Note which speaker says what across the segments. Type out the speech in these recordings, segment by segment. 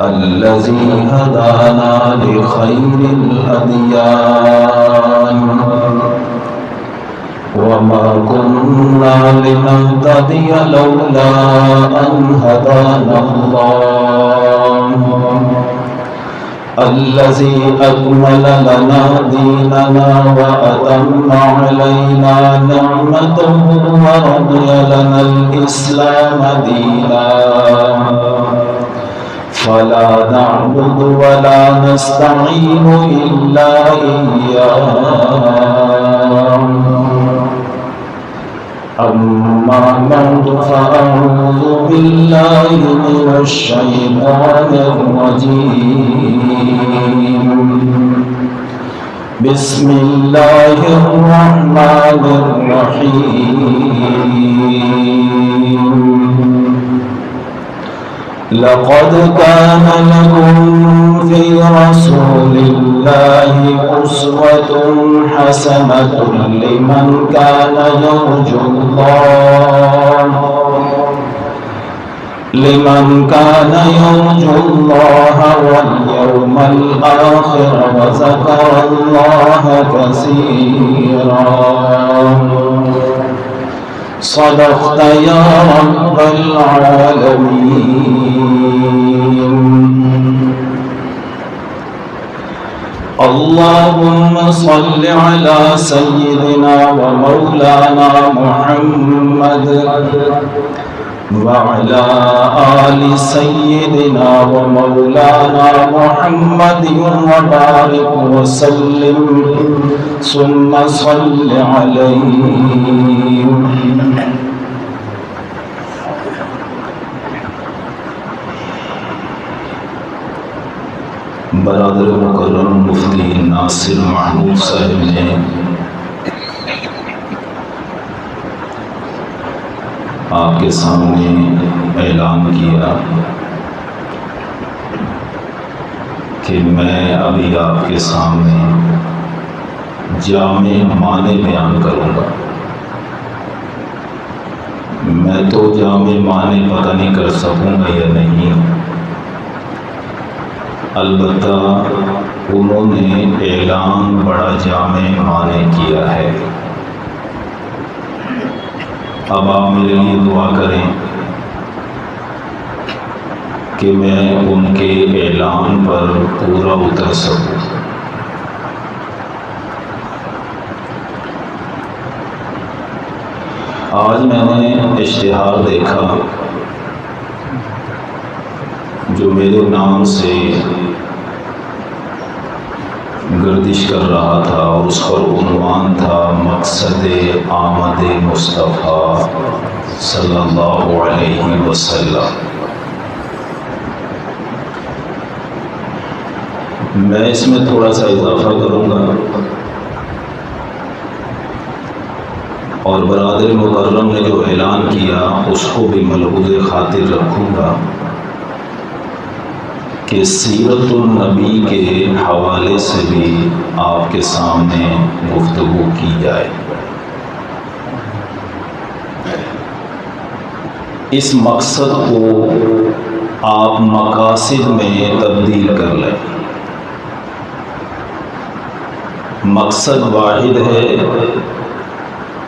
Speaker 1: الذي هدانا لخير الأديان وما كنا لنهتدي لولا أن هدانا الله الذي أكمل لنا ديننا وأتم علينا نعمته ورضي لنا الإسلام دينا فلا نعبد ولا نستعين إلا إياه أما بعد فأعوذ بالله من الشيطان الرجيم بسم الله الرحمن الرحيم لقد كان لكم في رسول الله أسوة حسنة لمن كان يرجو الله واليوم الآخر وذكر الله كثيرا صدقت يا رب العالمين اللهم صل على سيدنا ومولانا محمد وعلى آل سيدنا ومولانا محمد وبارك وسلم ثم صل عليه برادر مکرم مفتی ناصر محمود صاحب نے آپ کے سامنے اعلان کیا کہ میں ابھی آپ کے سامنے جامع معنی بیان کروں گا۔ میں تو جامع معنی پتہ نہیں کر سکوں گا یا نہیں، البتہ انہوں نے اعلان بڑا جامع معنی کیا ہے۔ اب آپ میرے لیے دعا کریں کہ میں ان کے اعلان پر پورا اتر سکوں۔ آج میں نے اشتہار دیکھا جو میرے نام سے گردش کر رہا تھا، اور اس پر عنوان تھا مقصد آمد مصطفیٰ صلی اللہ علیہ وسلم۔ میں اس میں تھوڑا سا اضافہ کروں گا اور برادر مکرم نے جو اعلان کیا اس کو بھی ملحوظ خاطر رکھوں گا کہ سیرت النبی کے حوالے سے بھی آپ کے سامنے گفتگو کی جائے۔ اس مقصد کو آپ مقاصد میں تبدیل کر لیں۔ مقصد واحد ہے،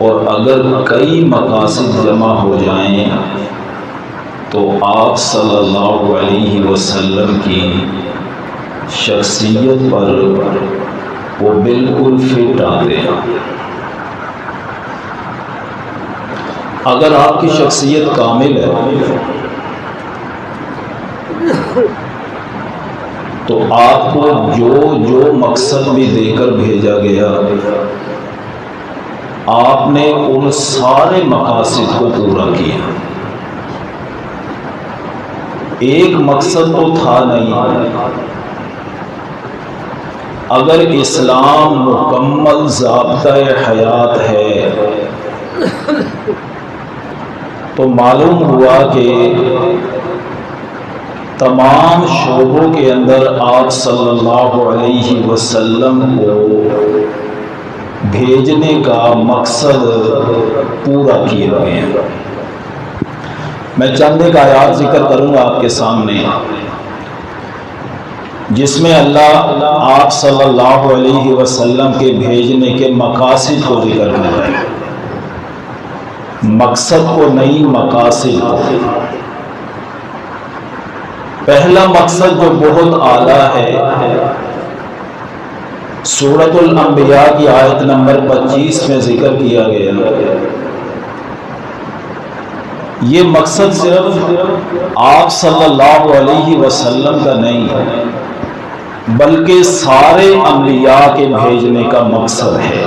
Speaker 1: اور اگر کئی مقاصد جمع ہو جائیں تو آپ صلی اللہ علیہ وسلم کی شخصیت پر وہ بالکل فٹ آتے ہیں۔ اگر آپ کی شخصیت کامل ہے تو آپ کو جو مقصد بھی دے کر بھیجا گیا آپ نے ان سارے مقاصد کو پورا کیا۔ ایک مقصد تو تھا نہیں، اگر اسلام مکمل ضابطۂ حیات ہے تو معلوم ہوا کہ تمام شعبوں کے اندر آپ صلی اللہ علیہ وسلم کو بھیجنے کا مقصد پورا کیا گیا۔ میں چند ایک آیات ذکر کروں گا آپ کے سامنے، جس میں اللہ آپ صلی اللہ علیہ وسلم کے بھیجنے کے مقاصد کو ذکر کر رہے ہیں، مقصد کو نہیں، مقاصد کو۔ پہلا مقصد جو بہت اعلیٰ ہے، سورۃ الانبیاء کی آیت نمبر 25 میں ذکر کیا گیا، یہ مقصد صرف آپ صلی اللہ علیہ وسلم کا نہیں ہے، بلکہ سارے انبیاء کے بھیجنے کا مقصد ہے۔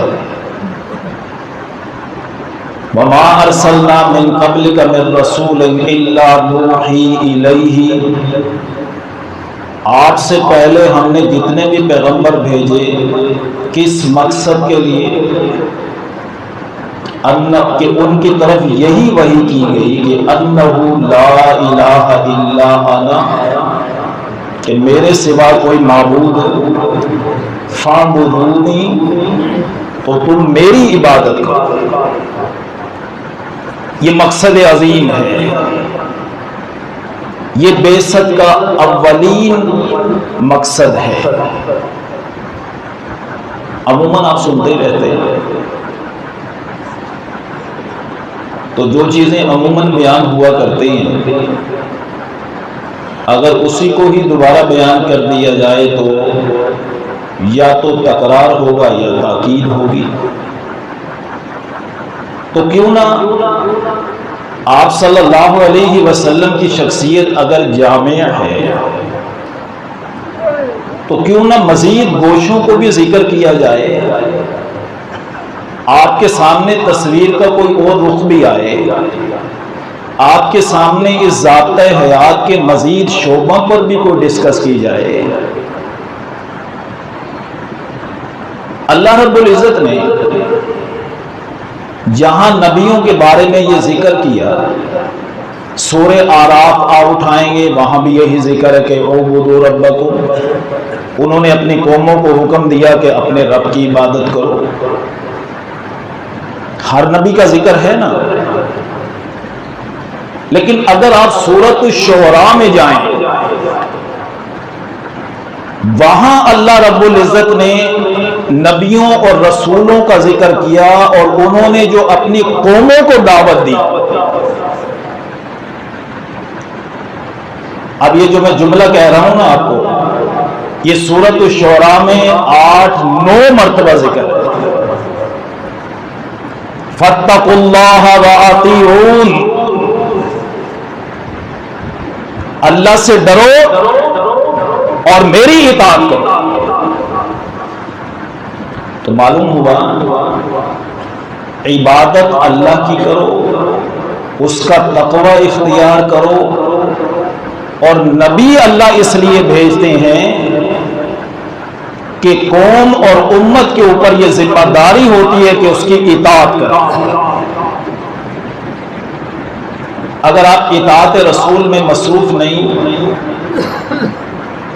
Speaker 1: وَمَا أَرْسَلْنَا مِن قَبْلِكَ مِن رَّسُولٍ إِلَّا نُوحِي إِلَيْهِ، آپ سے پہلے ہم نے جتنے بھی پیغمبر بھیجے کس مقصد کے لیے؟ کہ ان کی طرف یہی وحی کی گئی کہ انہ لا الہ الا انا، کہ میرے سوا کوئی معبود فاعبدونی، تو تم میری عبادت کرو۔ یہ مقصد عظیم ہے، یہ بعثت کا اولین مقصد ہے۔ عموماً آپ سنتے رہتے ہیں، تو جو چیزیں عموماً بیان ہوا کرتی ہیں، اگر اسی کو ہی دوبارہ بیان کر دیا جائے تو یا تو تکرار ہوگا یا تاکید ہوگی۔ تو کیوں نہ آپ صلی اللہ علیہ وسلم کی شخصیت اگر جامع ہے تو کیوں نہ مزید گوشوں کو بھی ذکر کیا جائے، آپ کے سامنے تصویر کا کوئی اور رخ بھی آئے، آپ کے سامنے اس ضابطۂ حیات کے مزید شعبوں پر بھی کوئی ڈسکس کی جائے۔ اللہ رب العزت نے جہاں نبیوں کے بارے میں یہ ذکر کیا، سورہ آراف آپ اٹھائیں گے، وہاں بھی یہی ذکر ہے کہ اعبدوا ربکم، انہوں نے اپنی قوموں کو حکم دیا کہ اپنے رب کی عبادت کرو۔ ہر نبی کا ذکر ہے نا، لیکن اگر آپ سورۃ الشعراء میں جائیں، وہاں اللہ رب العزت نے نبیوں اور رسولوں کا ذکر کیا، اور انہوں نے جو اپنی قوموں کو دعوت دی۔ اب یہ جو میں جملہ کہہ رہا ہوں نا آپ کو، یہ سورۃ الشعراء میں 8-9 مرتبہ ذکر ہے۔ فَاتَّقُوا اللَّهَ وَأَطِیعُونِ، اللہ سے ڈرو اور میری اطاعت کرو۔ تو معلوم ہوا عبادت اللہ کی کرو، اس کا تقوی اختیار کرو، اور نبی اللہ اس لیے بھیجتے ہیں کہ قوم اور امت کے اوپر یہ ذمہ داری ہوتی ہے کہ اس کی اطاعت کریں۔ اگر آپ اطاعت رسول میں مصروف نہیں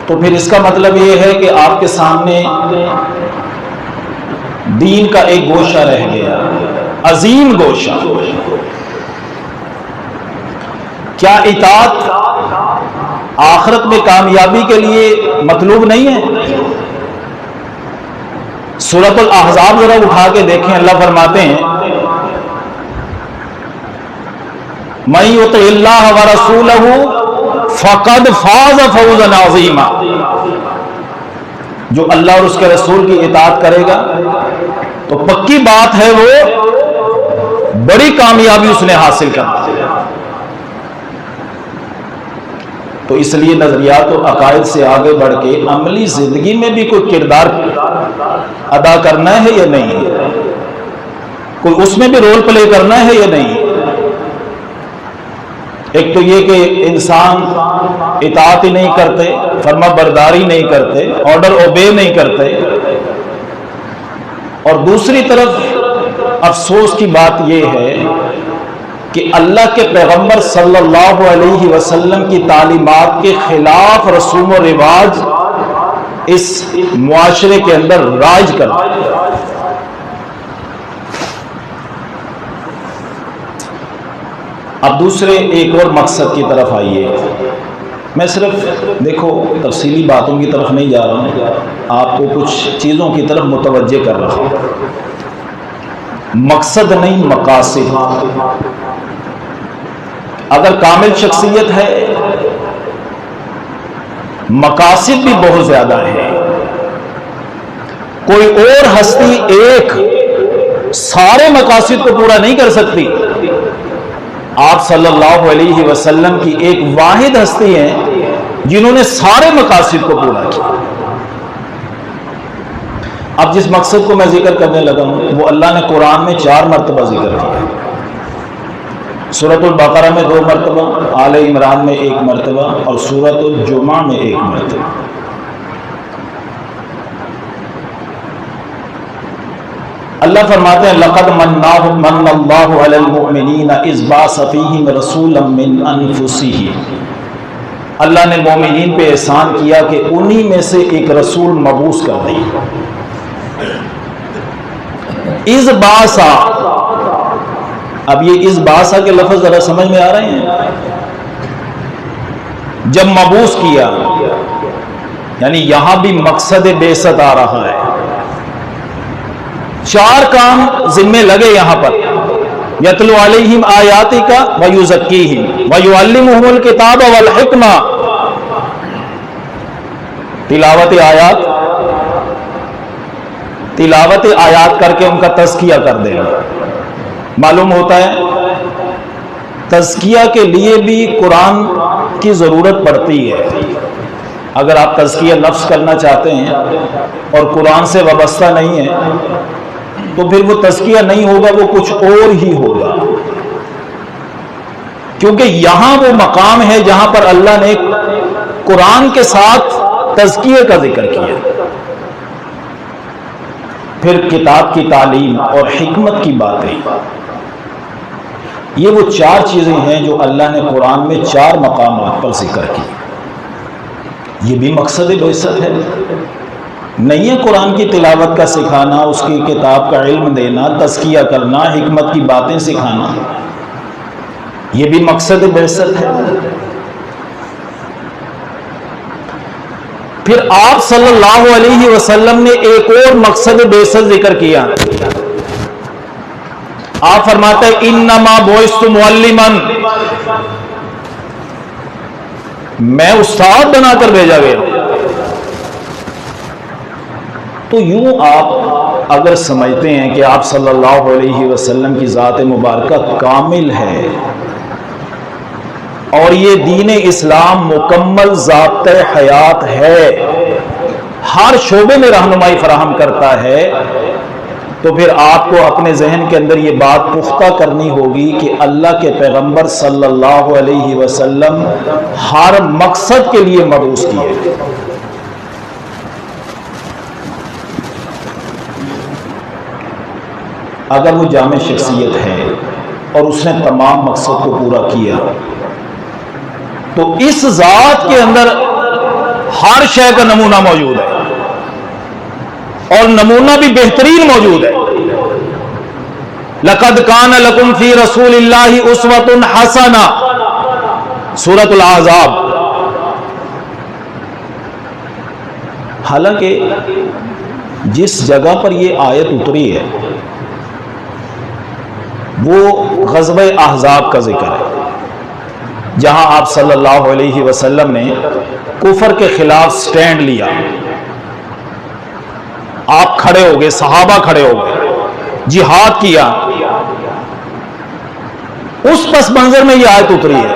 Speaker 1: تو پھر اس کا مطلب یہ ہے کہ آپ کے سامنے دین کا ایک گوشہ رہ گیا، عظیم گوشہ۔ کیا اطاعت آخرت میں کامیابی کے لیے مطلوب نہیں ہے؟ سورۃ الاحزاب ذرا اٹھا کے دیکھیں، اللہ فرماتے ہیں مَن یُطِعِ اللَّهَ وَرَسُولَهُ فَقَدْ فَازَ فَوْزًا عَظِیمًا، جو اللہ اور اس کے رسول کی اطاعت کرے گا تو پکی بات ہے وہ بڑی کامیابی اس نے حاصل کرنا۔ تو اس لیے نظریات و عقائد سے آگے بڑھ کے عملی زندگی میں بھی کوئی کردار ادا کرنا ہے یا نہیں، کوئی اس میں بھی رول پلے کرنا ہے یا نہیں۔ ایک تو یہ کہ انسان اطاعت ہی نہیں کرتے، فرما برداری نہیں کرتے، آرڈر اوبے نہیں کرتے، اور دوسری طرف افسوس کی بات یہ ہے کہ اللہ کے پیغمبر صلی اللہ علیہ وسلم کی تعلیمات کے خلاف رسوم و رواج اس معاشرے کے اندر راج کرتے ہیں۔ اب دوسرے ایک اور مقصد کی طرف آئیے. میں صرف دیکھو تفصیلی باتوں کی طرف نہیں جا رہا ہوں، آپ کو کچھ چیزوں کی طرف متوجہ کر رہا ہوں. مقصد نہیں، مقاصد. اگر کامل شخصیت ہے، مقاصد بھی بہت زیادہ ہے. کوئی اور ہستی ایک سارے مقاصد کو پورا نہیں کر سکتی. آپ صلی اللہ علیہ وسلم کی ایک واحد ہستی ہیں جنہوں نے سارے مقاصد کو پورا کیا. اب جس مقصد کو میں ذکر کرنے لگا ہوں وہ اللہ نے قرآن میں 4 مرتبہ ذکر کیا. سورۃ البقرہ میں 2 مرتبہ، آل عمران میں 1 مرتبہ اور سورۃ الجمعہ میں 1 مرتبہ. اللہ فرماتے ہیں لقد من اللہ علی المؤمنین اذ بعث فیہم رسولا من انفسہم. اللہ نے مومنین پہ احسان کیا کہ انہی میں سے ایک رسول مبعوث کر دی. اذ بعث، اب یہ اذ بعث کے لفظ ذرا سمجھ میں آ رہے ہیں؟ جب مبعوث کیا یعنی یہاں بھی مقصد بعثت آ رہا ہے. 4 کام ذمے لگے یہاں پر. یتلو علیہم آیاتک ویزکیہم ویعلمہم الکتاب والحکمہ. تلاوت آیات کر کے ان کا تزکیہ کر دینا. معلوم ہوتا ہے تزکیہ کے لیے بھی قرآن کی ضرورت پڑتی ہے. اگر آپ تزکیہ نفس کرنا چاہتے ہیں اور قرآن سے وابستہ نہیں ہیں تو پھر وہ تزکیہ نہیں ہوگا، وہ کچھ اور ہی ہوگا. کیونکہ یہاں وہ مقام ہے جہاں پر اللہ نے قرآن کے ساتھ تزکیے کا ذکر کیا. پھر کتاب کی تعلیم اور حکمت کی باتیں. یہ وہ 4 چیزیں ہیں جو اللہ نے قرآن میں 4 مقامات پر ذکر کی. یہ بھی مقصد بعثت ہے. نہیں ہے قرآن کی تلاوت کا سکھانا، اس کی کتاب کا علم دینا، تزکیہ کرنا، حکمت کی باتیں سکھانا، یہ بھی مقصد بعثت ہے. پھر آپ صلی اللہ علیہ وسلم نے ایک اور مقصد بعثت ذکر کیا. آپ فرماتے ہیں انما بعثت معلما، میں استاد بنا کر بھیجا گیا. تو یوں آپ اگر سمجھتے ہیں کہ آپ صلی اللہ علیہ وسلم کی ذات مبارکہ کامل ہے اور یہ دین اسلام مکمل ضابطۂ حیات ہے، ہر شعبے میں رہنمائی فراہم کرتا ہے، تو پھر آپ کو اپنے ذہن کے اندر یہ بات پختہ کرنی ہوگی کہ اللہ کے پیغمبر صلی اللہ علیہ وسلم ہر مقصد کے لیے مبعوث کیے. اگر وہ جامع شخصیت ہے اور اس نے تمام مقصد کو پورا کیا تو اس ذات کے اندر ہر شے کا نمونہ موجود ہے اور نمونہ بھی بہترین موجود ہے. لقد کان لکم فی رسول اللہ اسوۃ حسنہ، سورۃ الاحزاب. حالانکہ جس جگہ پر یہ آیت اتری ہے وہ غزوہ احزاب کا ذکر ہے، جہاں آپ صلی اللہ علیہ وسلم نے کفر کے خلاف سٹینڈ لیا. آپ کھڑے ہو گئے، صحابہ کھڑے ہو گئے، جہاد کیا. اس پس منظر میں یہ آیت اتری ہے.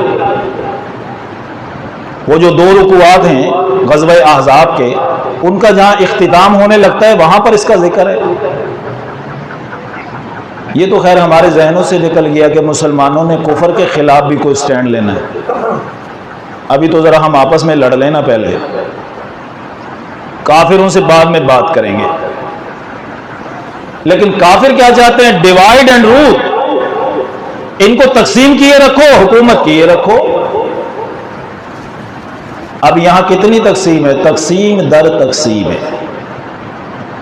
Speaker 1: وہ جو 2 رکوعات ہیں غزوہ احزاب کے، ان کا جہاں اختتام ہونے لگتا ہے وہاں پر اس کا ذکر ہے. یہ تو خیر ہمارے ذہنوں سے نکل گیا کہ مسلمانوں نے کفر کے خلاف بھی کوئی سٹینڈ لینا ہے. ابھی تو ذرا ہم آپس میں لڑ لینا، پہلے کافروں سے بعد میں بات کریں گے. لیکن کافر کیا چاہتے ہیں؟ Divide and role. ان کو تقسیم کیے رکھو، حکومت کیے رکھو. اب یہاں کتنی تقسیم ہے؟ تقسیم در تقسیم ہے.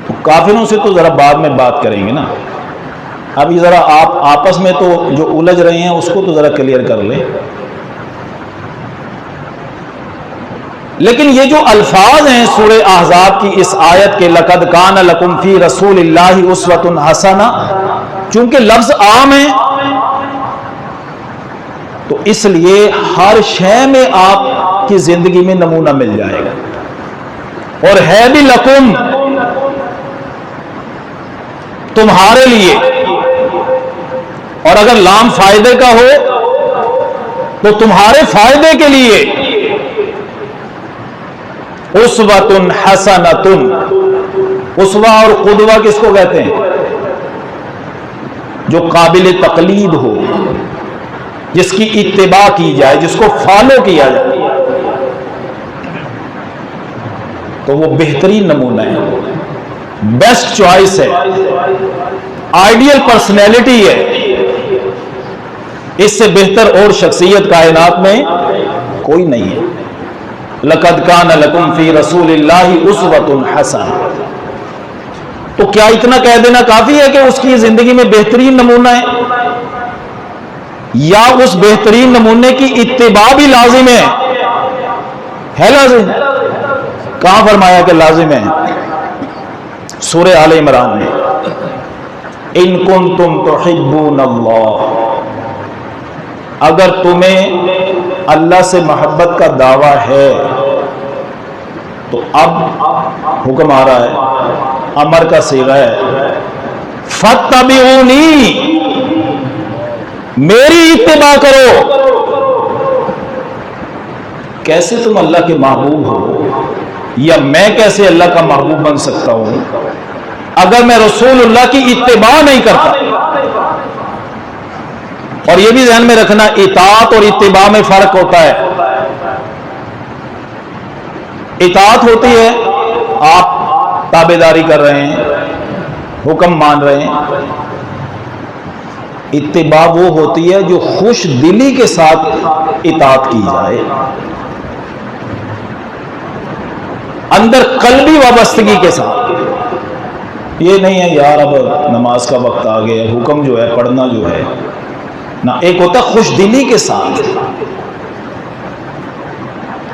Speaker 1: تو کافروں سے تو ذرا بعد میں بات کریں گے نا. ابھی ذرا آپ آپس میں تو جو الجھ رہے ہیں اس کو تو ذرا کلیئر کر لیں. لیکن یہ جو الفاظ ہیں سورہ احزاب کی اس آیت کے لقد کان لکم فی رسول اللہ اسوۃ حسنہ، چونکہ لفظ عام ہے تو اس لیے ہر شے میں آپ کی زندگی میں نمونہ مل جائے گا. اور ہے بھی لکم، تمہارے لیے. اور اگر لام فائدے کا ہو تو تمہارے فائدے کے لیے اسوۃ حسنۃ. اسوہ اور قدوہ کس کو کہتے ہیں؟ جو قابل تقلید ہو، جس کی اتباع کی جائے، جس کو فالو کیا جائے، تو وہ بہترین نمونہ ہے، بیسٹ چوائس ہے، آئیڈیل پرسنالٹی ہے. اس سے بہتر اور شخصیت کائنات میں کوئی نہیں ہے. لقد کان لکم فی رسول اللہ اسوۃ حسنہ. تو کیا اتنا کہہ دینا کافی ہے کہ اس کی زندگی میں بہترین نمونہ ہے، یا اس بہترین نمونے کی اتباع بھی لازم ہے لازم؟ کہاں فرمایا کہ لازم ہے؟ سورہ آل عمران میں ان کنتم تحبون اللہ، اگر تمہیں اللہ سے محبت کا دعویٰ ہے تو اب حکم آ رہا ہے، امر کا صیغہ ہے، فاتبعونی، میری اتباع کرو. کیسے تم اللہ کے محبوب ہو، یا میں کیسے اللہ کا محبوب بن سکتا ہوں اگر میں رسول اللہ کی اتباع نہیں کرتا؟ اور یہ بھی ذہن میں رکھنا، اطاعت اور اتباع میں فرق ہوتا ہے. اطاعت ہوتی ہے آپ تابعداری کر رہے ہیں، حکم مان رہے ہیں. اتباع وہ ہوتی ہے جو خوش دلی کے ساتھ اطاعت کی جائے، اندر قلبی وابستگی کے ساتھ. یہ نہیں ہے یار اب نماز کا وقت آ گیا، حکم جو ہے پڑھنا جو ہے نہ. ایک ہوتا ہے خوش دلی کے ساتھ.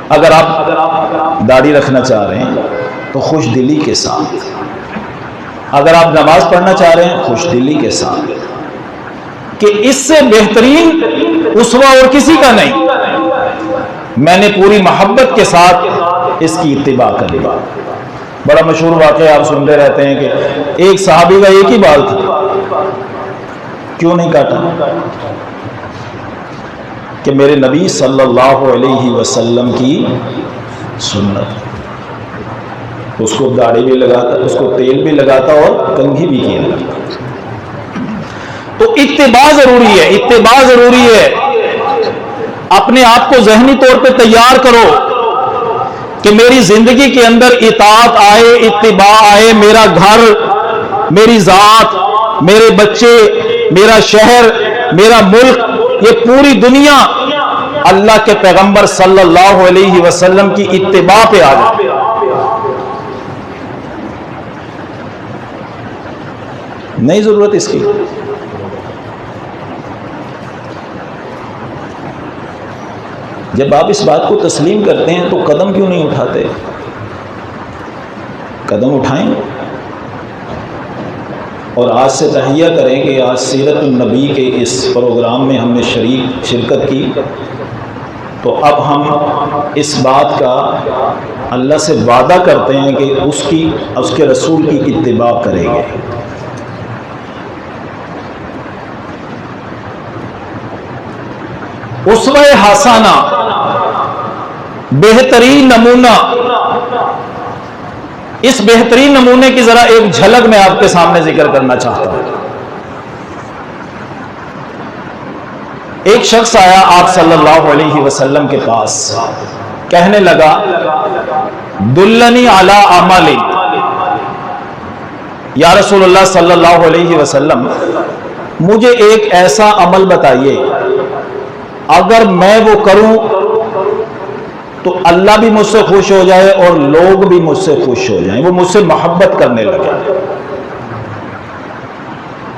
Speaker 1: اگر آپ داڑھی رکھنا چاہ رہے ہیں تو خوش دلی کے ساتھ، اگر آپ نماز پڑھنا چاہ رہے ہیں خوش دلی کے ساتھ، کہ اس سے بہترین اسوہ اور کسی کا نہیں. میں نے پوری محبت کے ساتھ اس کی اتباع کری. بڑا مشہور واقعہ آپ سنتے رہتے ہیں کہ ایک صحابی کا ایک ہی بال تھا، کیوں نہیں کاٹا؟ کہ میرے نبی صلی اللہ علیہ وسلم کی سنت. اس کو داڑھی بھی لگاتا، اس کو تیل بھی لگاتا اور کنگھی بھی کیا کرتا. تو اتباع ضروری ہے، اتباع ضروری ہے. اپنے آپ کو ذہنی طور پہ تیار کرو کہ میری زندگی کے اندر اطاعت آئے، اتباع آئے. میرا گھر، میری ذات، میرے بچے، میرا شہر، میرا ملک، یہ پوری دنیا اللہ کے پیغمبر صلی اللہ علیہ وسلم کی اتباع پہ آ جائے. نہیں ضرورت اس کی. جب آپ اس بات کو تسلیم کرتے ہیں تو قدم کیوں نہیں اٹھاتے؟ قدم اٹھائیں اور آج سے تہیہ کریں کہ آج سیرت النبی کے اس پروگرام میں ہم نے شرکت کی، تو اب ہم اس بات کا اللہ سے وعدہ کرتے ہیں کہ اس کے رسول کی اتباع کریں گے. اسوہ حسنہ، بہترین نمونہ. اس بہترین نمونے کی ذرا ایک جھلک میں آپ کے سامنے ذکر کرنا چاہتا ہوں. ایک شخص آیا آپ صلی اللہ علیہ وسلم کے پاس، کہنے لگا دلنی علی عمل، یا رسول اللہ صلی اللہ علیہ وسلم مجھے ایک ایسا عمل بتائیے اگر میں وہ کروں تو اللہ بھی مجھ سے خوش ہو جائے اور لوگ بھی مجھ سے خوش ہو جائیں، وہ مجھ سے محبت کرنے لگے.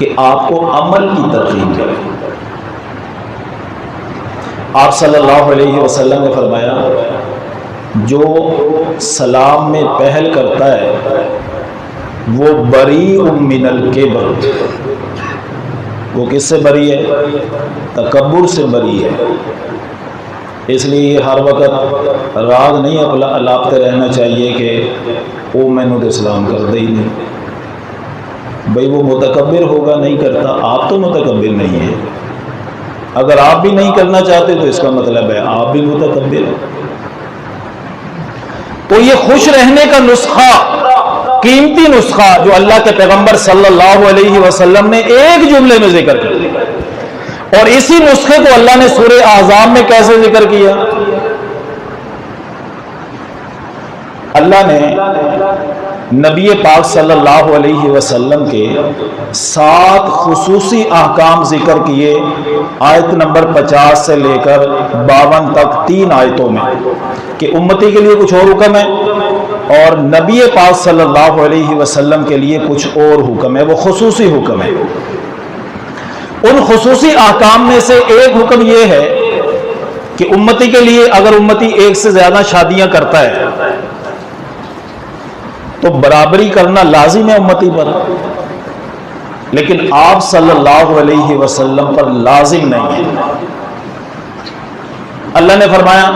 Speaker 1: کہ آپ کو عمل کی ترغیب کرے۔ آپ صلی اللہ علیہ وسلم نے فرمایا جو سلام میں پہل کرتا ہے وہ بریء من الکبر، وہ کس سے بری ہے؟ تکبر سے بری ہے۔ اس لیے ہر وقت راگ نہیں الاپتے رہنا چاہیے کہ وہ میں نے سلام کر دے ہی نہیں۔ بھئی وہ متکبر ہوگا، نہیں کرتا، آپ تو متکبر نہیں ہیں۔ اگر آپ بھی نہیں کرنا چاہتے تو اس کا مطلب ہے آپ بھی متکبر ہیں۔ تو یہ خوش رہنے کا نسخہ، قیمتی نسخہ جو اللہ کے پیغمبر صلی اللہ علیہ وسلم نے ایک جملے میں ذکر کر دیا، اور اسی نسخے کو اللہ نے سورہ احزاب میں کیسے ذکر کیا؟ اللہ نے نبی پاک صلی اللہ علیہ وسلم کے 7 خصوصی احکام ذکر کیے، آیت نمبر 50 سے لے کر 52 تک 3 آیتوں میں، کہ امتی کے لیے کچھ اور حکم ہے اور نبی پاک صلی اللہ علیہ وسلم کے لیے کچھ اور حکم ہے، وہ خصوصی حکم ہے۔ ان خصوصی احکام میں سے ایک حکم یہ ہے کہ امتی کے لیے اگر امتی ایک سے زیادہ شادیاں کرتا ہے تو برابری کرنا لازم ہے امتی پر، لیکن آپ صلی اللہ علیہ وسلم پر لازم نہیں ہے۔ اللہ نے فرمایا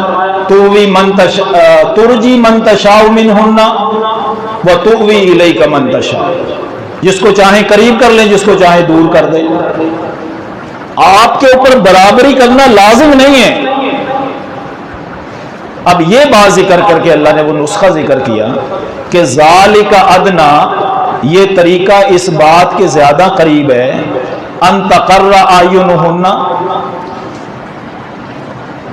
Speaker 1: ترجی من تشاء منہن وتؤوی الیک من تشاء، جس کو چاہیں قریب کر لیں، جس کو چاہیں دور کر دیں۔ آپ کے اوپر برابری کرنا لازم نہیں ہے۔ اب یہ بات ذکر کر کے اللہ نے وہ نسخہ ذکر کیا کہ ذالک ادنا، یہ طریقہ اس بات کے زیادہ قریب ہے، ان تقر اعینہن،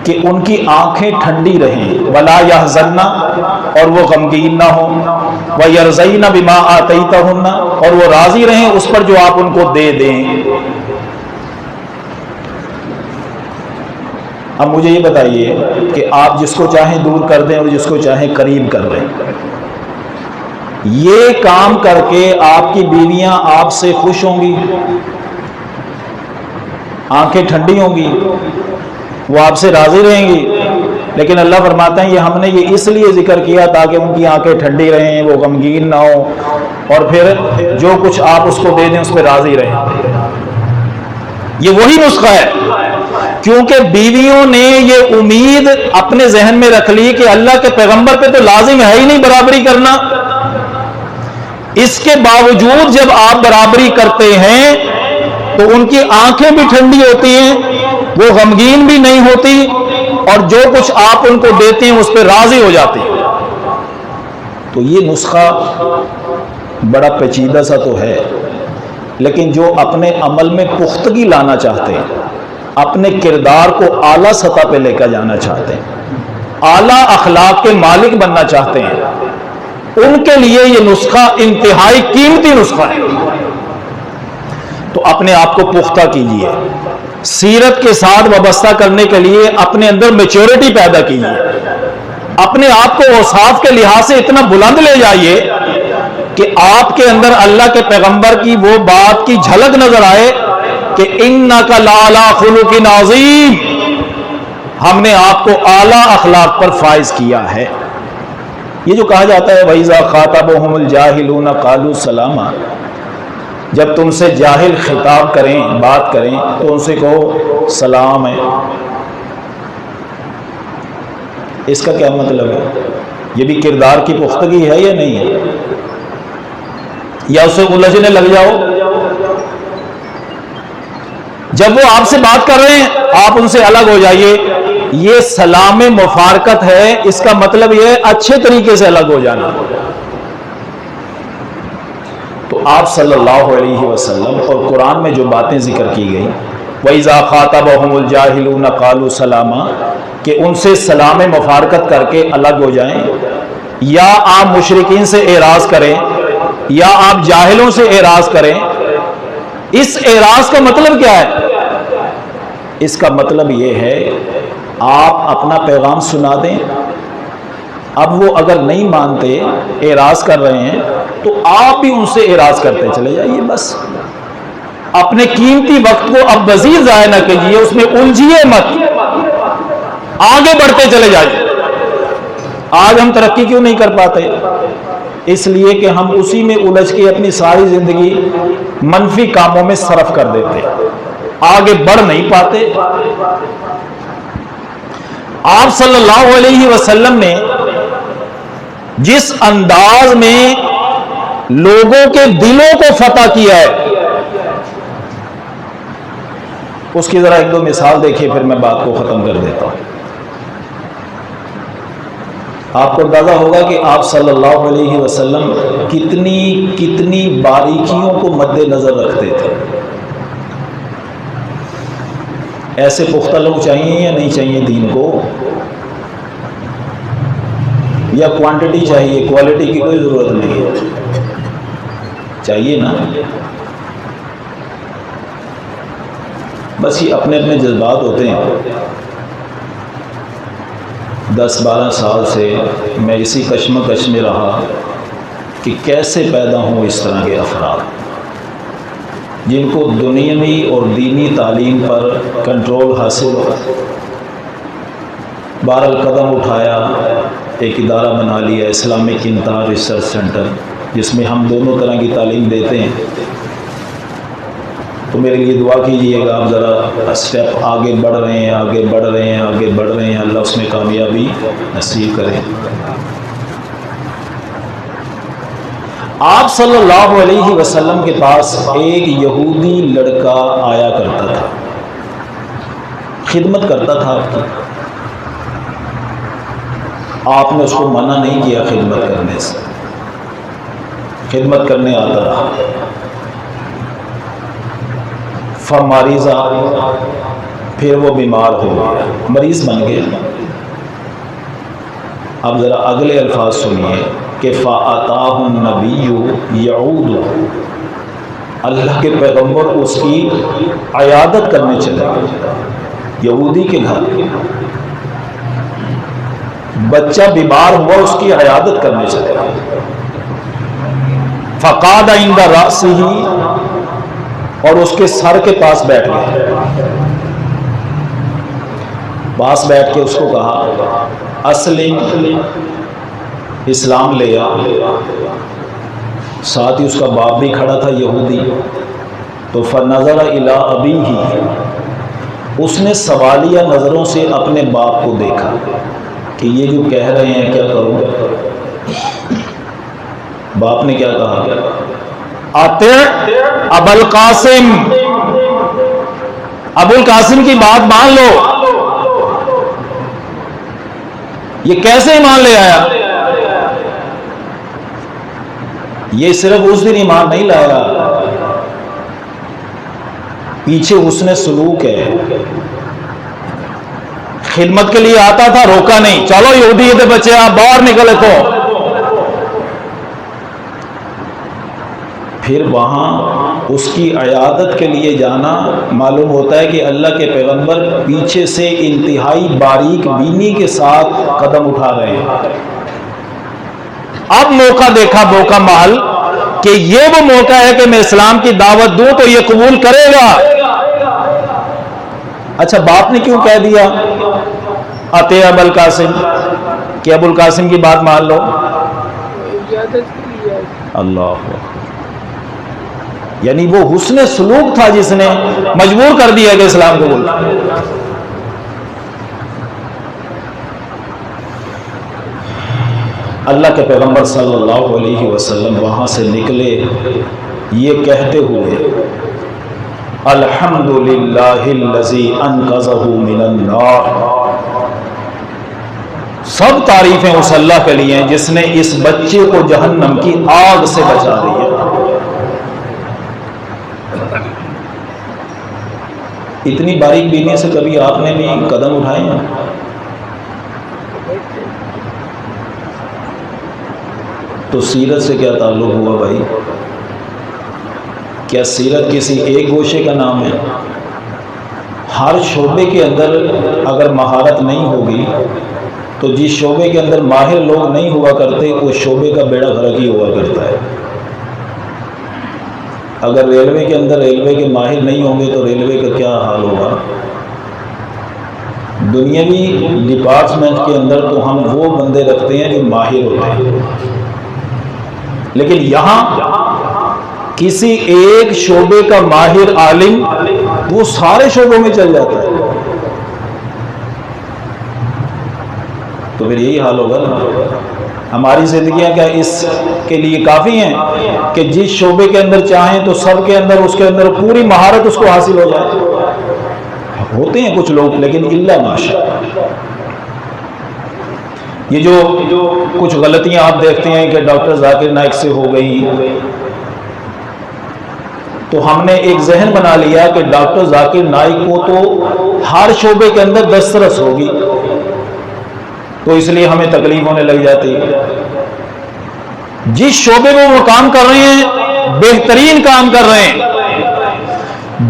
Speaker 1: کہ ان کی آنکھیں ٹھنڈی رہیں، ولا یحزن، اور وہ غمگین نہ ہوں، ویرضین بما آتیتہن، اور وہ راضی رہیں اس پر جو آپ ان کو دے دیں۔ اب مجھے یہ بتائیے کہ آپ جس کو چاہیں دور کر دیں اور جس کو چاہیں قریب کر دیں، یہ کام کر کے آپ کی بیویاں آپ سے خوش ہوں گی، آنکھیں ٹھنڈی ہوں گی، وہ آپ سے راضی رہیں گی، لیکن اللہ فرماتے ہیں یہ ہم نے یہ اس لیے ذکر کیا تاکہ ان کی آنکھیں ٹھنڈی رہیں، وہ غمگین نہ ہو، اور پھر جو کچھ آپ اس کو دے دیں اس پہ راضی رہیں۔ یہ وہی نسخہ ہے، کیونکہ بیویوں نے یہ امید اپنے ذہن میں رکھ لی کہ اللہ کے پیغمبر پہ تو لازم ہے ہی نہیں برابری کرنا، اس کے باوجود جب آپ برابری کرتے ہیں تو ان کی آنکھیں بھی ٹھنڈی ہوتی ہیں، وہ غمگین بھی نہیں ہوتی، اور جو کچھ آپ ان کو دیتے ہیں اس پہ راضی ہو جاتی ہیں۔ تو یہ نسخہ بڑا پیچیدہ سا تو ہے، لیکن جو اپنے عمل میں پختگی لانا چاہتے ہیں، اپنے کردار کو اعلیٰ سطح پہ لے کر جانا چاہتے ہیں، اعلیٰ اخلاق کے مالک بننا چاہتے ہیں، ان کے لیے یہ نسخہ انتہائی قیمتی نسخہ ہے۔ تو اپنے آپ کو پختہ کیجیے، سیرت کے ساتھ وابستہ کرنے کے لیے اپنے اندر میچورٹی پیدا کیجیے، اپنے آپ کو اوصاف کے لحاظ سے اتنا بلند لے جائیے کہ آپ کے اندر اللہ کے پیغمبر کی وہ بات کی جھلک نظر آئے کہ اِنَّكَ لَعَلَىٰ خُلُقٍ عَظِيمٍ، ہم نے آپ کو اعلیٰ اخلاق پر فائز کیا ہے۔ یہ جو کہا جاتا ہے وَإِذَا خَاطَبَهُمُ الْجَاهِلُونَ قَالُوا سَلَامًا، جب تم سے جاہل خطاب کریں، بات کریں تو ان سے کہو سلام ہے۔ اس کا کیا مطلب ہے؟ یہ بھی کردار کی پختگی ہے یا نہیں ہے؟ یا اسے الجھنے لگ جاؤ؟ جب وہ آپ سے بات کر رہے ہیں آپ ان سے الگ ہو جائیے، یہ سلام مفارقت ہے، اس کا مطلب یہ ہے اچھے طریقے سے الگ ہو جانا۔ تو آپ صلی اللہ علیہ وسلم اور قرآن میں جو باتیں ذکر کی گئی، وَإِذَا خَاطَبَهُمُ الْجَاهِلُونَ قَالُوا سَلَامًا، کہ ان سے سلام مفارقت کر کے الگ ہو جائیں، یا آپ مشرکین سے اعراض کریں، یا آپ جاہلوں سے اعراض کریں۔ اس اعراض کا مطلب کیا ہے؟ اس کا مطلب یہ ہے آپ اپنا پیغام سنا دیں، اب وہ اگر نہیں مانتے، اعراض کر رہے ہیں، تو آپ بھی ان سے اعراض کرتے چلے جائیے، بس اپنے قیمتی وقت کو اب مزید ضائع نہ کیجیے، اس میں الجھیے مت، آگے بڑھتے چلے جائیے۔ آج ہم ترقی کیوں نہیں کر پاتے؟ اس لیے کہ ہم اسی میں الجھ کے اپنی ساری زندگی منفی کاموں میں صرف کر دیتے، آگے بڑھ نہیں پاتے۔ آپ صلی اللہ علیہ وسلم نے جس انداز میں لوگوں کے دلوں کو فتح کیا ہے، اس کی ذرا ایک دو مثال دیکھیے، پھر میں بات کو ختم کر دیتا ہوں۔ آپ کو اندازہ ہوگا کہ آپ صلی اللہ علیہ وسلم کتنی باریکیوں کو مد نظر رکھتے تھے۔ ایسے پختہ لوگ چاہیے یا نہیں چاہیے دین کو؟ یا کوانٹٹی چاہیے، کوالٹی کی کوئی ضرورت نہیں ہے؟ چاہیے نا۔ بس یہ اپنے اپنے جذبات ہوتے ہیں۔ 10-12 سال سے میں اسی کشمکش میں رہا کہ کیسے پیدا ہوں اس طرح کے افراد جن کو دنیاوی اور دینی تعلیم پر کنٹرول حاصل ہو۔ بہرحال قدم اٹھایا، ایک ادارہ بنا لیا، اسلامک انتہا ریسرچ سینٹر، جس میں ہم دونوں طرح کی تعلیم دیتے ہیں۔ تو میرے لیے دعا کیجیے گا، آپ ذرا اسٹیپ آگے بڑھ رہے ہیں، آگے بڑھ رہے ہیں، آگے بڑھ رہے ہیں، اللہ اس میں کامیابی نصیب کرے۔ آپ صلی اللہ علیہ وسلم کے پاس ایک یہودی لڑکا آیا کرتا تھا، خدمت کرتا تھا آپ کی۔ آپ نے اس کو منع نہیں کیا خدمت کرنے سے، خدمت کرنے آتا رہا۔ فمریضہ، پھر وہ بیمار ہو گیا، مریض بن گیا۔ اب ذرا اگلے الفاظ سنیے کہ فَأَتَاهُ النَّبِيُّ يَعُودُ، اللہ کے پیغمبر اس کی عیادت کرنے چلے گئے یہودی کے گھر۔ بچہ بیمار ہوا، اس کی عیادت کرنے چلے گئے۔ فَقَعَدَ عِنْدَ رَأْسِهِ، اور اس کے سر کے پاس بیٹھ گئے، پاس بیٹھ کے اس کو کہا اسلم، اسلام لے آ۔ ساتھ ہی اس کا باپ بھی کھڑا تھا یہودی۔ تو فنظر الی ابیہ، اس نے سوالیہ نظروں سے اپنے باپ کو دیکھا کہ یہ جو کہہ رہے ہیں کیا کروں۔ باپ نے کیا کہا؟ اطع ابا القاسم، ابو القاسم کی بات مان لو۔ یہ کیسے ایمان لے آیا؟ یہ صرف اس دن ایمان نہیں لایا، پیچھے حسن سلوک ہے۔ خدمت کے لیے آتا تھا، روکا نہیں، چلو یہودی تھے بچے آپ باہر نکلے تو۔ پھر وہاں اس کی عیادت کے لیے جانا، معلوم ہوتا ہے کہ اللہ کے پیغمبر پیچھے سے انتہائی باریک بینی کے ساتھ قدم اٹھا رہے ہیں۔ اب موقع دیکھا، موقع محل کہ یہ وہ موقع ہے کہ میں اسلام کی دعوت دوں تو یہ قبول کرے گا۔ اچھا باپ نے کیوں کہہ دیا اطیع ابا القاسم کہ ابو القاسم کی بات مان لو؟ اللہ، یعنی وہ حسن سلوک تھا جس نے مجبور کر دیا کہ اسلام قبول۔ اللہ کے پیغمبر صلی اللہ علیہ وسلم وہاں سے نکلے یہ کہتے ہوئے الحمدللہ الذی انقذہ من النار، سب تعریفیں اس اللہ کے لیے ہیں جس نے اس بچے کو جہنم کی آگ سے بچا دیا۔ اتنی باریک بینی سے کبھی آپ نے بھی قدم اٹھائے ہیں؟ تو سیرت سے کیا تعلق ہوا بھائی؟ کیا سیرت کسی ایک گوشے کا نام ہے؟ ہر شعبے کے اندر اگر مہارت نہیں ہوگی تو جس شعبے کے اندر ماہر لوگ نہیں ہوا کرتے اس شعبے کا بیڑا غرق ہی ہوا کرتا ہے۔ اگر ریلوے کے اندر ریلوے کے ماہر نہیں ہوں گے تو ریلوے کا کیا حال ہوگا؟ دنیاوی ڈپارٹمنٹ کے اندر تو ہم وہ بندے رکھتے ہیں جو ماہر ہوتے ہیں، لیکن یہاں کسی ایک شعبے کا ماہر عالم وہ سارے شعبوں میں چل جاتا ہے، تو پھر یہی حال ہوگا نا۔ ہماری زندگیاں کیا اس کے لیے کافی ہیں کہ جس شعبے کے اندر چاہیں تو سب کے اندر اس کے اندر پوری مہارت اس کو حاصل ہو جائے؟ ہوتے ہیں کچھ لوگ، لیکن الا ماشاء۔ یہ جو کچھ غلطیاں آپ دیکھتے ہیں کہ ڈاکٹر ذاکر نائک سے ہو گئی، تو ہم نے ایک ذہن بنا لیا کہ ڈاکٹر ذاکر نائک کو تو ہر شعبے کے اندر دسترس ہوگی، تو اس لیے ہمیں تکلیف ہونے لگ جاتی ہے۔ جس شعبے میں وہ کام کر رہے ہیں بہترین کام کر رہے ہیں،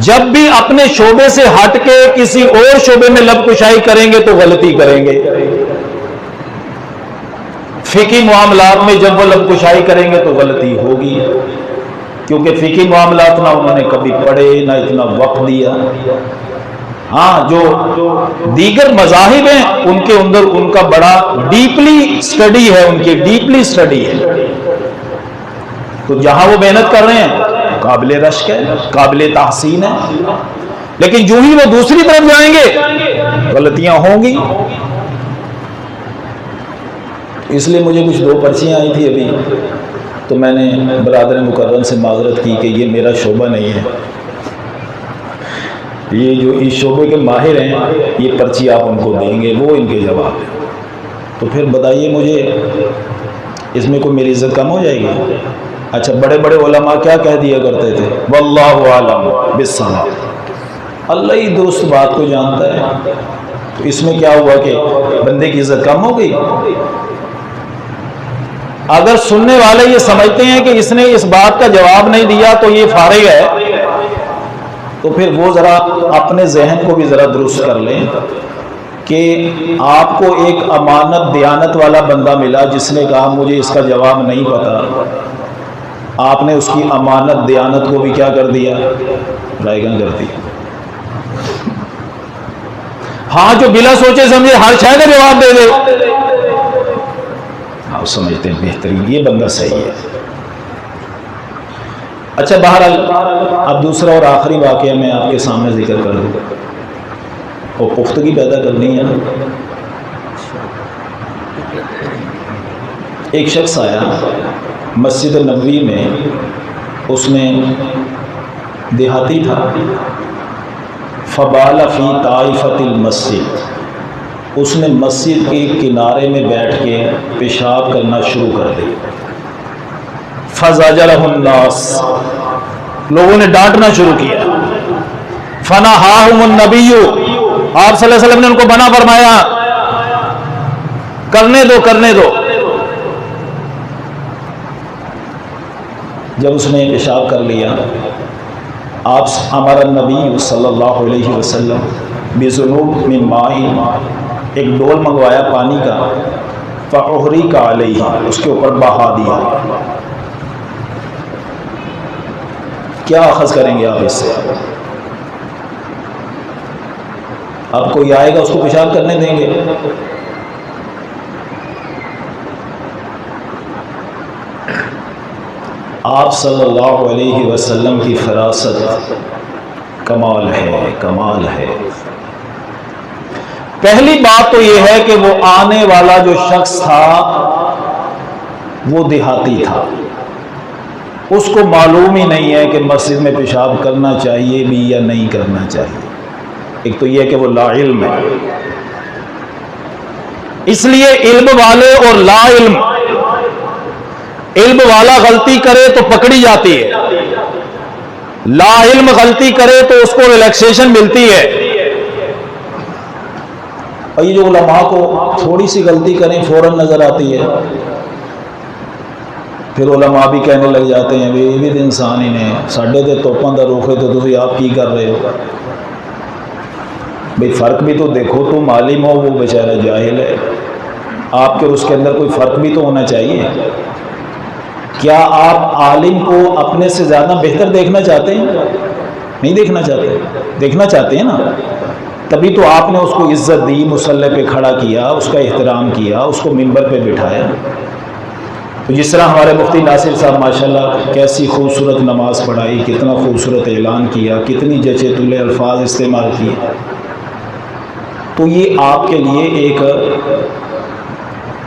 Speaker 1: جب بھی اپنے شعبے سے ہٹ کے کسی اور شعبے میں لب کشائی کریں گے تو غلطی کریں گے۔ فقہی معاملات میں جب وہ لب کشائی کریں گے تو غلطی ہوگی، کیونکہ فقہی معاملات نہ انہوں نے کبھی پڑھے نہ اتنا وقت دیا۔ ہاں، جو دیگر مذاہب ہیں ان کے اندر ان کا بڑا ڈیپلی سٹڈی ہے، ان کی ڈیپلی سٹڈی ہے، تو جہاں وہ محنت کر رہے ہیں قابل رشک ہے، قابل تحسین ہے، لیکن جو ہی وہ دوسری طرف جائیں گے غلطیاں ہوں گی۔ اس لیے مجھے کچھ 2 پرچیاں آئی تھی ابھی، تو میں نے برادر مکرم سے معذرت کی کہ یہ میرا شعبہ نہیں ہے، یہ جو اس شعبے کے ماہر ہیں یہ پرچی آپ ان کو دیں گے، وہ ان کے جواب ہیں۔ تو پھر بتائیے مجھے اس میں کوئی میری عزت کم ہو جائے گی؟ اچھا، بڑے بڑے علماء کیا کہہ دیا کرتے تھے؟ واللہ اعلم بالصواب، اللہ ہی درست بات کو جانتا ہے۔ تو اس میں کیا ہوا کہ بندے کی عزت کم ہو گئی؟ اگر سننے والے یہ سمجھتے ہیں کہ اس نے اس بات کا جواب نہیں دیا تو یہ فارغ ہے، تو پھر وہ ذرا اپنے ذہن کو بھی ذرا درست کر لیں کہ آپ کو ایک امانت دیانت والا بندہ ملا جس نے کہا مجھے اس کا جواب نہیں پتا، آپ نے اس کی امانت دیانت کو بھی کیا کر دیا؟ رائیگاں کر دیا۔ ہاں، جو بلا سوچے سمجھے ہر شے کا جواب دے دے، آپ سمجھتے ہیں بہترین یہ بندہ صحیح ہے۔ اچھا، بہرحال اب دوسرا اور آخری واقعہ میں آپ کے سامنے ذکر کر دوں اور پختگی پیدا کرنی ہے۔ ایک شخص آیا مسجد نبوی میں، اس نے دیہاتی تھا، فبال فی طائفۃ المسجد، اس نے مسجد کے کنارے میں بیٹھ کے پیشاب کرنا شروع کر دیا۔ فزجرہ الناس، لوگوں نے ڈانٹنا شروع کیا۔ فنہاہم النبی، آپ صلی اللہ علیہ وسلم نے ان کو منع فرمایا، کرنے دو کرنے دو۔ جب اس نے پیشاب کر لیا، آپ ہمارا نبی صلی اللہ علیہ وسلم بذنوب من ماء، ایک ڈول منگوایا پانی کا، فاحرق علیہ، اس کے اوپر بہا دیا۔ کیا اخذ کریں گے آپ اس سے؟ اب کوئی آئے گا اس کو پیشاب کرنے دیں گے؟ آپ صلی اللہ علیہ وسلم کی فراست کمال ہے، کمال ہے۔ پہلی بات تو یہ ہے کہ وہ آنے والا جو شخص تھا وہ دیہاتی تھا، اس کو معلوم ہی نہیں ہے کہ مسجد میں پیشاب کرنا چاہیے بھی یا نہیں کرنا چاہیے۔ ایک تو یہ کہ وہ لا علم ہے، اس لیے علم والے اور لا علم، علم والا غلطی کرے تو پکڑی جاتی ہے، لا علم غلطی کرے تو اس کو ریلیکسیشن ملتی ہے۔ اور یہ جو علماء کو تھوڑی سی غلطی کریں فوراً نظر آتی ہے، پھر علماء بھی کہنے لگ جاتے ہیں یہ بھی انسان ہی نے ساڈے تے توپاں دا روکے تو تسی آپ کی کر رہے ہو؟ بھئی فرق بھی تو دیکھو، تم عالم ہو، وہ بیچارہ جاہل ہے، آپ کے اور اس کے اندر کوئی فرق بھی تو ہونا چاہیے۔ کیا آپ عالم کو اپنے سے زیادہ بہتر دیکھنا چاہتے ہیں؟ نہیں دیکھنا چاہتے؟ دیکھنا چاہتے ہیں نا، تبھی تو آپ نے اس کو عزت دی، مصلی پہ کھڑا کیا، اس کا احترام کیا، اس کو منبر پہ بٹھایا۔ تو جس طرح ہمارے مفتی ناصر صاحب ماشاءاللہ کیسی خوبصورت نماز پڑھائی، کتنا خوبصورت اعلان کیا، کتنی جچے تلے الفاظ استعمال کیے، تو یہ آپ کے لیے ایک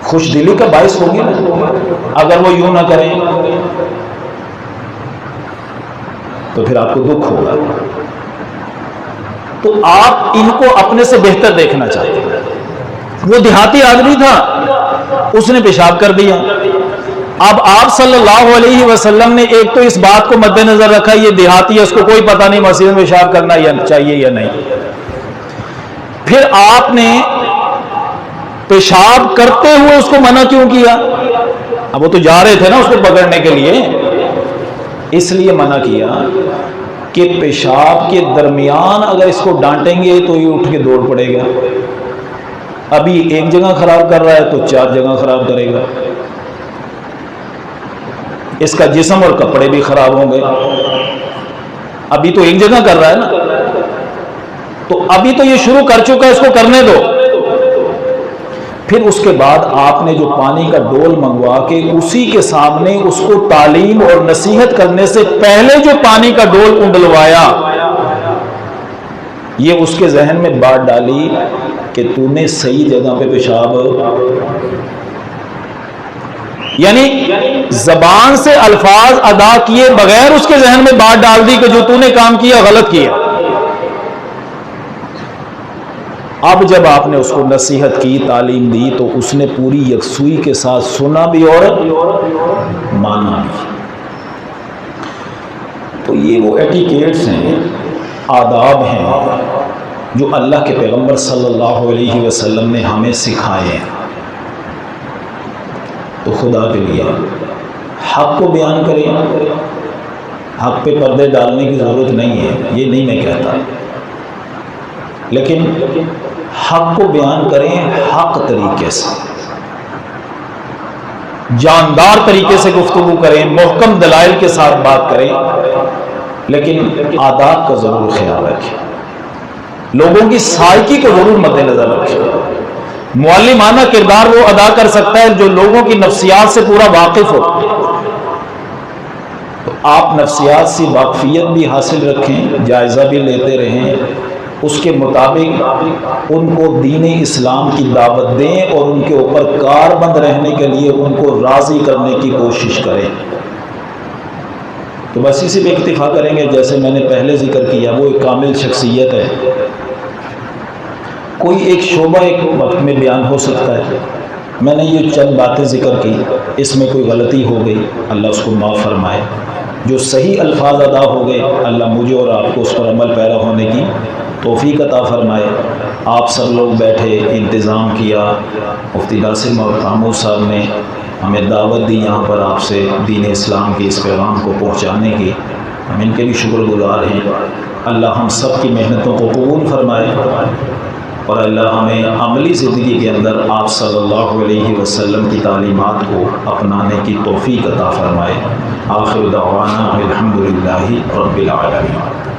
Speaker 1: خوش دلی کا باعث ہوگی نا۔ اگر وہ یوں نہ کریں تو پھر آپ کو دکھ ہوگا۔ تو آپ ان کو اپنے سے بہتر دیکھنا چاہتے ہیں۔ وہ دیہاتی آدمی تھا، اس نے پیشاب کر دیا۔ اب آپ صلی اللہ علیہ وسلم نے ایک تو اس بات کو مد نظر رکھا، یہ دیہاتی ہے، اس کو کوئی پتہ نہیں مسجد میں پیشاب کرنا چاہیے یا نہیں۔ پھر آپ نے پیشاب کرتے ہوئے اس کو منع کیوں کیا؟ اب وہ تو جا رہے تھے نا اس کو پکڑنے کے لیے، اس لیے منع کیا کہ پیشاب کے درمیان اگر اس کو ڈانٹیں گے تو یہ اٹھ کے دوڑ پڑے گا، ابھی ایک جگہ خراب کر رہا ہے تو 4 جگہ خراب کرے گا، اس کا جسم اور کپڑے بھی خراب ہوں گے۔ ابھی تو ایک جگہ کر رہا ہے نا، تو ابھی تو یہ شروع کر چکا ہے، اس کو کرنے دو۔ پھر اس کے بعد آپ نے جو پانی کا ڈول منگوا کے اسی کے سامنے اس کو تعلیم اور نصیحت کرنے سے پہلے جو پانی کا ڈول انڈلوایا، یہ اس کے ذہن میں بات ڈالی کہ تو نے صحیح جگہ پہ پیشاب، یعنی زبان سے الفاظ ادا کیے بغیر اس کے ذہن میں بات ڈال دی کہ جو تو نے کام کیا غلط کیا۔ اب جب آپ نے اس کو نصیحت کی، تعلیم دی، تو اس نے پوری یکسوئی کے ساتھ سنا بھی اور مانا بھی۔ تو یہ وہ ایٹیکیٹس ہیں، آداب ہیں جو اللہ کے پیغمبر صلی اللہ علیہ وسلم نے ہمیں سکھائے ہیں۔ تو خدا کے لیے حق کو بیان کریں، حق پہ پردے ڈالنے کی ضرورت نہیں ہے، یہ نہیں میں کہتا، لیکن حق کو بیان کریں حق طریقے سے، جاندار طریقے سے گفتگو کریں، محکم دلائل کے ساتھ بات کریں، لیکن آداب کا ضرور خیال رکھیں، لوگوں کی سائیکی کو ضرور مد نظر رکھیں۔ معلمانہ کردار وہ ادا کر سکتا ہے جو لوگوں کی نفسیات سے پورا واقف ہو، تو آپ نفسیات سے واقفیت بھی حاصل رکھیں، جائزہ بھی لیتے رہیں، اس کے مطابق ان کو دین اسلام کی دعوت دیں اور ان کے اوپر کار بند رہنے کے لیے ان کو راضی کرنے کی کوشش کریں۔ تو بس اسی پہ اکتفا کریں گے، جیسے میں نے پہلے ذکر کیا، وہ ایک کامل شخصیت ہے۔ کوئی ایک شعبہ ایک وقت میں بیان ہو سکتا ہے، میں نے یہ چند باتیں ذکر کی، اس میں کوئی غلطی ہو گئی اللہ اس کو معاف فرمائے، جو صحیح الفاظ ادا ہو گئے اللہ مجھے اور آپ کو اس پر عمل پیرا ہونے کی توفیق عطا فرمائے۔ آپ سب لوگ بیٹھے، انتظام کیا، مفتی ناصر محمود صاحب نے ہمیں دعوت دی یہاں پر آپ سے دین اسلام کی اس پیغام کو پہنچانے کی، ہم ان کے بھی شکر گزار ہیں۔ اللہ ہم سب کی محنتوں کو قبول فرمائے، اور اللہ ہمیں عملی زندگی کے اندر آپ صلی اللہ علیہ وسلم کی تعلیمات کو اپنانے کی توفیق عطا فرمائے۔ آخر دعوانا الحمدللہ رب العالمین۔